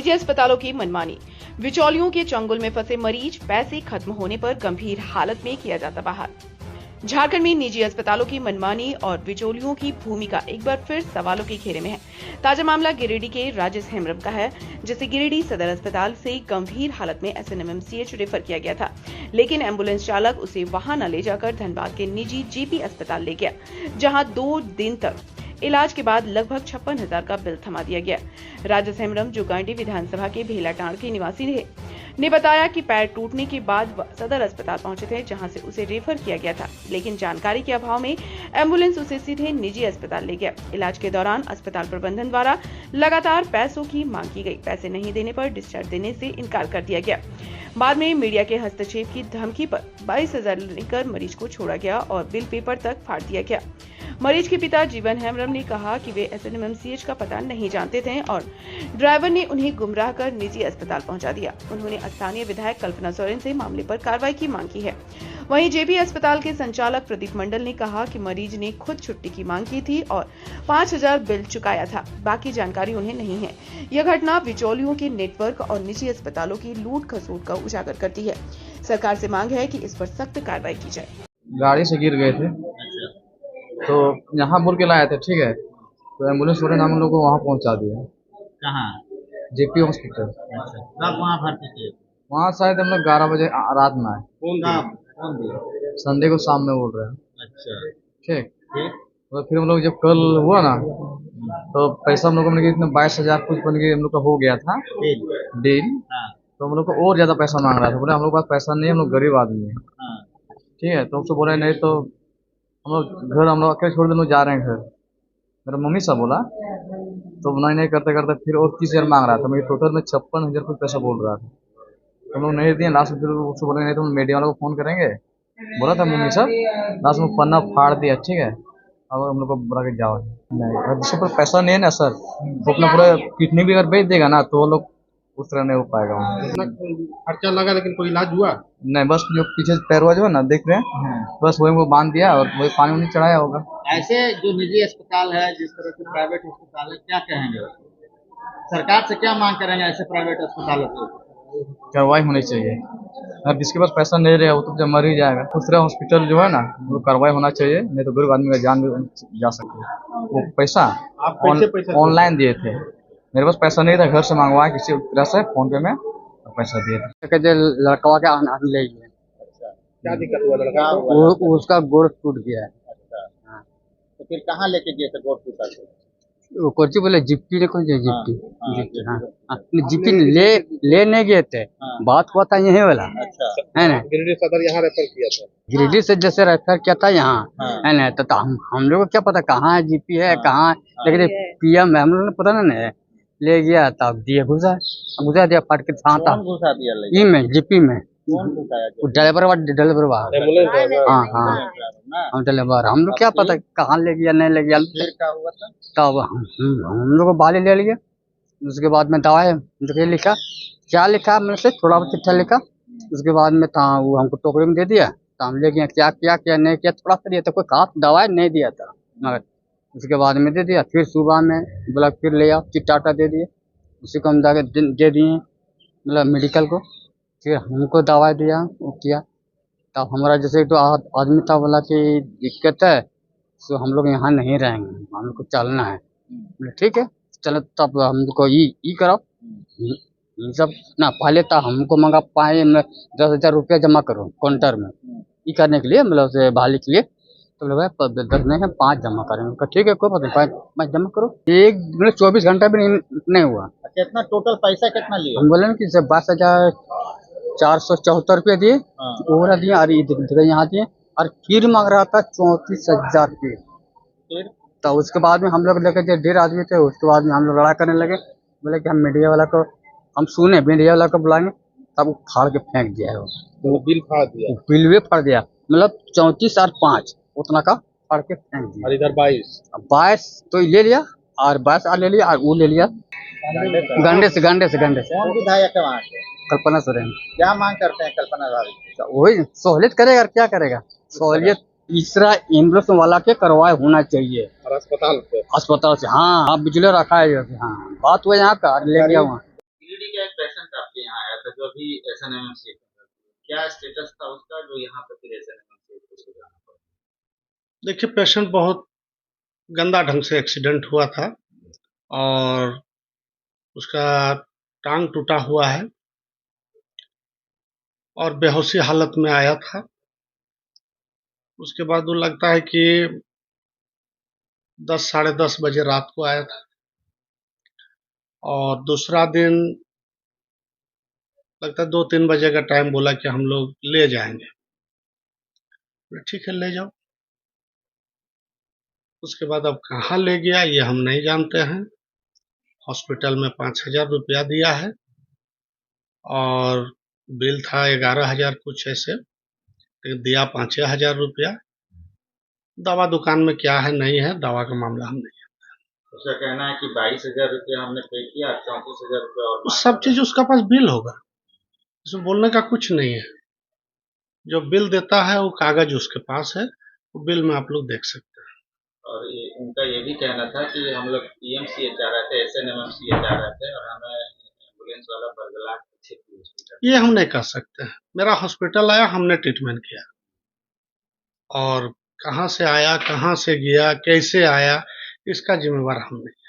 निजी अस्पतालों की मनमानी, बिचौलियों के चंगुल में फंसे मरीज, पैसे खत्म होने पर गंभीर हालत में किया जाता बाहर। झारखंड में निजी अस्पतालों की मनमानी और बिचौलियों की भूमिका एक बार फिर सवालों के घेरे में है। ताजा मामला गिरिडीह के राजेश हेम्ब्रम का है, जिसे गिरिडीह सदर अस्पताल से गंभीर हालत में SNMMCH रेफर किया गया था, लेकिन एम्बुलेंस चालक उसे वहां न ले जाकर धनबाद के निजी GP अस्पताल ले गया, जहां 2 दिन तक इलाज के बाद लगभग 56,000 का बिल थमा दिया गया। राजेश हेम्ब्रम, जो गांडी विधानसभा के भेलाटांड़ के निवासी ने बताया कि पैर टूटने के बाद वह सदर अस्पताल पहुंचे थे, जहां से उसे रेफर किया गया था, लेकिन जानकारी के अभाव में एम्बुलेंस उसे सीधे निजी अस्पताल ले गया। इलाज के दौरान अस्पताल प्रबंधन द्वारा लगातार पैसों की मांग की गई। पैसे नहीं देने पर डिस्चार्ज देने से इनकार कर दिया गया। बाद में मीडिया के हस्तक्षेप की धमकी पर 22,000 लेकर मरीज को छोड़ा गया और बिल पेपर तक फाड़ दिया गया। मरीज के पिता जीवन हेम्ब्रम ने कहा कि वे SNMMCH का पता नहीं जानते थे और ड्राइवर ने उन्हें गुमराह कर निजी अस्पताल पहुंचा दिया। उन्होंने स्थानीय विधायक कल्पना सोरेन से मामले पर कार्रवाई की मांग की है। वहीं JP अस्पताल के संचालक प्रदीप मंडल ने कहा कि मरीज ने खुद छुट्टी की मांग की थी और 5,000 बिल चुकाया था, बाकी जानकारी उन्हें नहीं है। यह घटना बिचौलियों के नेटवर्क और निजी अस्पतालों की लूट खसोट का उजागर करती है। सरकार से मांग है कि इस पर सख्त कार्रवाई की जाए। गाड़ी से गिर गए थे तो यहाँ बोल के लाए थे, ठीक है, तो एम्बुलेंस वाले ने हम लोग को वहाँ पहुँचा दिया। कहाँ? JP hospital. अच्छा, कब वहाँ भर्ती किए? वहाँ शायद हम लोग 11 बजे रात में आए। कौन दिया? संडे को शाम में बोल रहे हैं। अच्छा, ठीक, फिर? तो फिर हम लोग जब कल हुआ ना, तो पैसा हम लोग को 22,000 कुछ बन के हम लोग का हो गया था डील। हाँ, तो हम लोग को और ज्यादा पैसा मांग रहा था। बोले हम लोग के पास पैसा नहीं है, हम लोग गरीब आदमी है। हाँ, ठीक है, तो उसको बोले नहीं तो हम लोग अकेले छोड़ देने जा रहे हैं घर। मेरा मम्मी साहब बोला, तो नहीं करते करते फिर और 30,000 मांग रहा था। मेरे टोटल में 56,000 कुछ पैसा बोल रहा था। तो हम लोग नहीं दिए। लास्ट में फिर उसको बोले नहीं तो हम मीडिया वालों को फोन करेंगे, बोला था मम्मी साहब। लास्ट में पन्ना फाड़ दिया, ठीक है। अब हम लोग को बोला कि जाओ। नहीं, अगर जिसके पास पैसा नहीं है ना सर, वो अपना पूरा किडनी भी अगर बेच देगा ना, तो वो लोग उस तरह नहीं हो पाएगा। खर्चा लगा लेकिन कोई इलाज हुआ नहीं, बस जो पीछे पैरवा जो है ना, देख रहे हैं, बस वही वो बांध दिया और वही पानी उन्हें चढ़ाया होगा। ऐसे जो निजी अस्पताल है, जिस तरह से प्राइवेट अस्पताल है, क्या कहेंगे? सरकार से क्या मांग करेंगे ऐसे प्राइवेट अस्पतालों को? कार्रवाई होनी चाहिए। अगर जिसके पास पैसा नहीं रहेगा वो तो जब मर ही जाएगा। दूसरा हॉस्पिटल जो है ना, वो कार्रवाई होना चाहिए, नहीं तो गरीब आदमी का जान भी जा सकती है। वो पैसा आप कैसे पैसा ऑनलाइन दिए थे, मेरे पास पैसा नहीं था, घर से मंगवाया किसी तरह से फोन पे में पैसा दिए थे। लड़का के आने ले गए। अच्छा, क्या दिक्कत हुआ लड़का को? उसका गोड़ टूट गया है। अच्छा, हाँ, तो फिर कहाँ लेके गए थे गोड़ टूटा के? वो कोची बोले जिप्टी ने कोई जिप्टी हाँ, जिप्टी, हाँ जिप्टी ले नहीं गए थे। हाँ। बात हुआ था यही वाला, अच्छा, है ना। गिरिडीह सदर यहाँ रेफर किया था। गिरिडीह से जैसे रेफर किया था यहाँ, हाँ। है ना। तो हम लोग को क्या पता कहाँ है GP है, कहाँ है, लेकिन PM हम लोग ने पता ना ले गया, तब दिए घुसा दिया फट के था कौन घुसा दिया ले? ई में GP में कौन घुसाया? वो ड्राइवर एम्बुलेंस ड्राइवर। हाँ हाँ हम ड्राइवर, हम लोग क्या पता कहाँ ले गया नहीं ले गया। फिर क्या हुआ था? तब हम लोग को बाली ले लिया। उसके बाद में दवाई लिखा, क्या लिखा मैंने से थोड़ा बहुत चिट्ठा लिखा। उसके बाद में था वो हमको टोकरी में दे दिया, तो हम ले गए। क्या किया क्या नहीं किया थोड़ा सा दिया था, कोई खास दवाई नहीं दिया था, मगर उसके बाद में दे दिया। फिर सुबह में बोला फिर ले आओ, चिट्टा दे दिए, उसी को हम जाके दे दिए मतलब मेडिकल को। फिर हमको दवाई दिया, वो किया। तब हमारा जैसे तो आदमी था, बोला कि दिक्कत है तो हम लोग यहाँ नहीं रहेंगे, हम लोग को चलना है। बोले ठीक है चलो, तब हमको ई कराओ। ये सब ना पहले था हमको मंगा पाए 10,000 रुपया जमा करो काउंटर में, ये करने के लिए मतलब से बहाली के लिए। तो बोले भाई 10 नहीं है 5 जमा करेंगे। ठीक है कोई बात नहीं, 5 जमा करो। एक मतलब 24 घंटा भी नहीं हुआ। अच्छा, इतना टोटल पैसा कितना लिया? हम बोले कि 22,474 रुपया दिए, वो वाला दिए और यहाँ दिए, और फिर मांग रहा था 34,000 फिर तो उसके बाद में हम लोग लेके जो 1.5 आदमी थे, उसके बाद में हम लोग लड़ाई करने लगे। बोले कि हम मीडिया वाला को हम सुने, मीडिया वाला को बुलाएंगे, तब वो फाड़ के फेंक दिया है। वो बिल फाड़ दिया, बिल भी फाड़ दिया, मतलब 34 और 5 उतना का फाड़ के फेंक दिया। और इधर 22 तो ले लिया और 22 ले लिया और वो ले लिया गंडे से। कौन विधायक है वहाँ के? कल्पना सोरेन। क्या मांग करते हैं कल्पना भाभी? वही सहूलियत करेगा और क्या करेगा। सहूलियत तीसरा एम्बुलेंस वाला के करवाए होना चाहिए और अस्पताल पे। अस्पताल से। हाँ बिजली रखा है, हाँ बात हुआ यहाँ का ले गया वहाँ। जो अभी SNMMC क्या स्टेटस था उसका जो यहाँ पे फिर SNMMC उसको जाना पड़ा? देखिए, पेशेंट बहुत गंदा ढंग से एक्सीडेंट हुआ था और उसका टांग टूटा हुआ है और बेहोशी हालत में आया था। उसके बाद वो लगता है कि 10 साढ़े 10 बजे रात को आया था और दूसरा दिन लगता है 2-3 बजे का टाइम बोला कि हम लोग ले जाएंगे। ठीक है, ले जाओ। उसके बाद अब कहाँ ले गया ये हम नहीं जानते हैं। हॉस्पिटल में 5,000 रुपया दिया है और बिल था 11,000 कुछ ऐसे, लेकिन दिया 5,000 रुपया। दवा दुकान में क्या है नहीं है, दवा का मामला हम नहीं। उसका कहना है कि 22,000 रुपया हमने पे किया, 34,000 रुपया और सब चीज उसका पास बिल होगा, इसमें बोलने का कुछ नहीं है। जो बिल देता है वो कागज उसके पास है, वो बिल में आप लोग देख सकते हैं। और उनका ये भी कहना था कि हम लोग PMCH आ रहे थे, SNMMCH आ रहे थे और हमें एम्बुलेंस वाला बरगला हॉस्पिटल। ये हम नहीं कह सकते हैं। मेरा हॉस्पिटल आया, हमने ट्रीटमेंट किया और कहाँ से आया, कहाँ से गया, कैसे आया, इसका जिम्मेवार हम नहीं।